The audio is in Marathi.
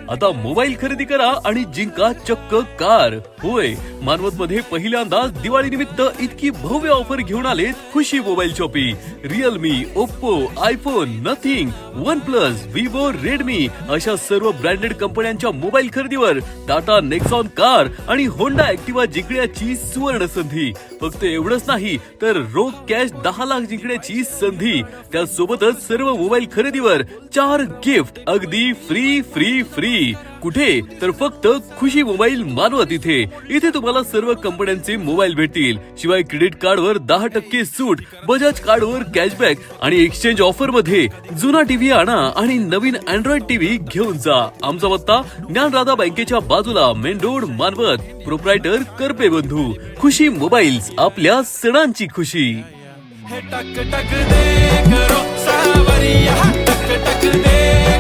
आता मोबाईल खरेदी करा आणि जिंका चक्क कार. होय, मानवत मध्ये पहिल्यांदाच दिवाळी निमित्त इतकी भव्य ऑफर घेऊन आले Khushi mobile shoppe. Realme, Oppo, iPhone, Nothing, OnePlus, Vivo, Redmi अशा सर्व ब्रँडेड कंपन्यांच्या मोबाईल खरेदीवर टाटा नेक्सॉन कार आणि होंडा ऍक्टिवा जिंकण्याची सुवर्ण संधी. फक्त एवढंच नाही तर रोख कॅश 10 लाख जिंकण्याची संधी. त्यासोबतच सर्व मोबाईल खरेदीवर 4 गिफ्ट अगदी फ्री फ्री फ्री. कुठे तर फक्त खुशी मोबाईल मानवत इथे तुम्हाला सर्व कंपन्यांचे मोबाईल भेटतील. शिवाय क्रेडिट कार्डवर 10% सूट, बजाज कार्डवर कॅशबॅक आणि एक्सचेंज ऑफर मध्ये जुना टीव्ही आणा आणि नवीन अँड्रॉइड टीव्ही घेऊन जा. आमचा पत्ता ज्ञानराधा बँकेच्या बाजूला, main road, Manwat. Proprietor Karpe बंधू. खुशी मोबाईल्स, आपल्या सणांची खुशी. टक टक दे करो सावरिया, टक टक दे.